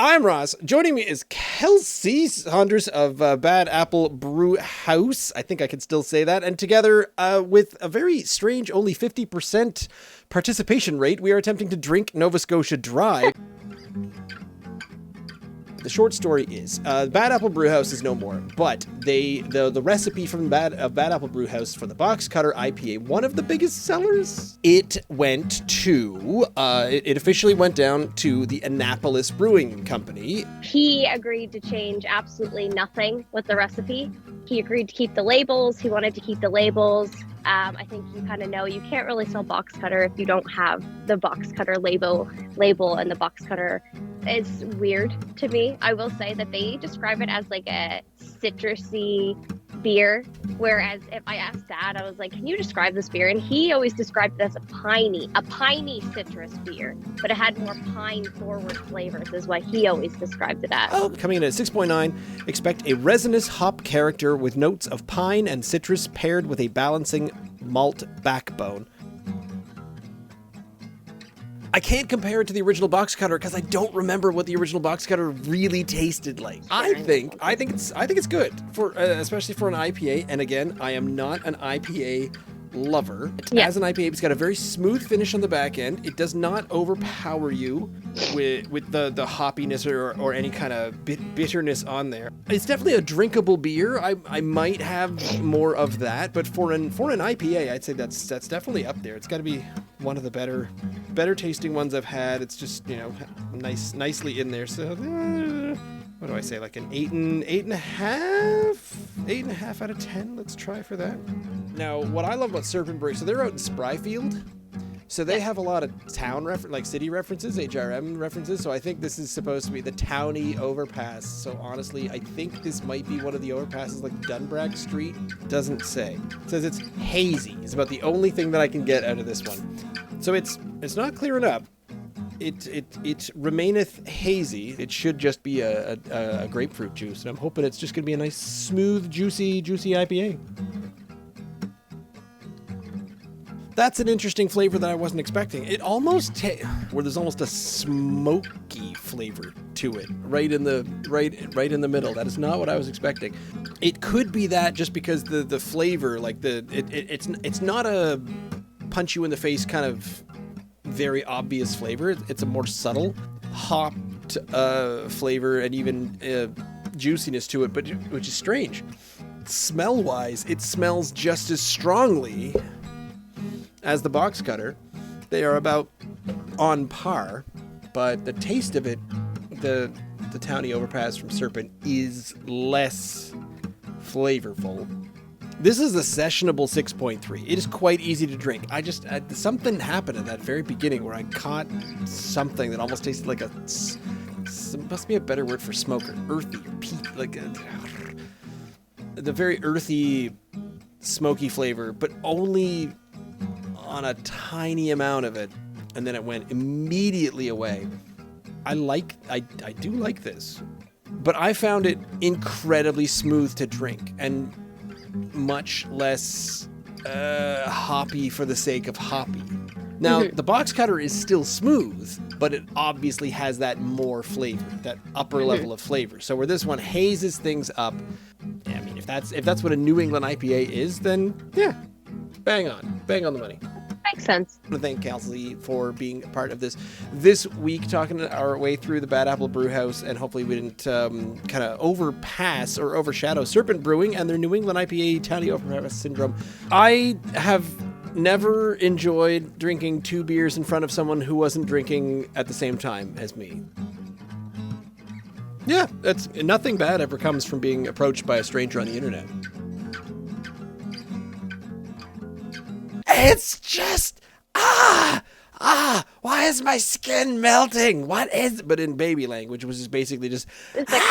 I'm Ross. Joining me is Kelsey Saunders of Bad Apple Brewhouse. I think I can still say that. And together with a very strange, only 50% participation rate, we are attempting to drink Nova Scotia Dry. The short story is, Bad Apple Brewhouse is no more, but the recipe from Bad Apple Brewhouse for the box cutter IPA, one of the biggest sellers, it officially went down to the Annapolis Brewing Company. He agreed to change absolutely nothing with the recipe. He agreed to keep the labels. He wanted to keep the labels. I think you kind of know you can't really sell box cutter if you don't have the box cutter label, and the box cutter is weird to me. I will say that they describe it as like a citrusy beer, whereas if I asked Dad, I was like, can you describe this beer? And he always described it as a piney citrus beer, but it had more pine forward flavors is what he always described it as. Oh, coming in at 6.9, expect a resinous hop character with notes of pine and citrus paired with a balancing malt backbone. I can't compare it to the original box cutter because I don't remember what the original box cutter really tasted like. I think it's good for especially for an IPA. And again, I am not an IPA lover. Yeah. As an IPA, it's got a very smooth finish on the back end. It does not overpower you with the hoppiness or any kind of bitterness on there. It's definitely a drinkable beer. I might have more of that, but for an IPA, I'd say that's definitely up there. It's got to be one of the better tasting ones I've had. It's just, nicely in there. So what do I say, like an 8.5 out of 10? Let's try for that. Now, what I love about Serpent Brewing, so they're out in Spryfield, so they have a lot of town city references, HRM references. So I think this is supposed to be the Townie Overpass. So honestly, I think this might be one of the overpasses, like Dunbrag Street. Doesn't say. It says it's hazy. It's about the only thing that I can get out of this one. So it's not clearing up. It remaineth hazy. It should just be a grapefruit juice, and I'm hoping it's just gonna be a nice, smooth, juicy IPA. That's an interesting flavor that I wasn't expecting. It almost where there's almost a smoky flavor to it, right in the middle. That is not what I was expecting. It could be that just because the flavor, like it's not a punch you in the face kind of very obvious flavor. It's a more subtle hopped flavor and even juiciness to it, but which is strange. Smell wise, it smells just as strongly as the box cutter. They are about on par, but the taste of it, the Townie Overpass from Serpent, is less flavorful. This is a sessionable 6.3. It is quite easy to drink. Something happened at that very beginning where I caught something that almost tasted like must be a better word for smoker, earthy, or peat, the very earthy, smoky flavor, but only on a tiny amount of it, and then it went immediately away. I do like this, but I found it incredibly smooth to drink and much less hoppy for the sake of hoppy. Now, the box cutter is still smooth, but it obviously has that more flavor, that upper level of flavor. So where this one hazes things up, I mean, if that's what a New England IPA is, then yeah, bang on the money. Makes sense. I want to thank Kelsey for being a part of this week, talking our way through the Bad Apple Brewhouse, and hopefully we didn't kind of overpass or overshadow Serpent Brewing and their New England IPA Townie Overpass syndrome. I have never enjoyed drinking two beers in front of someone who wasn't drinking at the same time as me. Yeah, that's nothing bad ever comes from being approached by a stranger on the internet. It's just, why is my skin melting? But in baby language, which is basically just, It's like,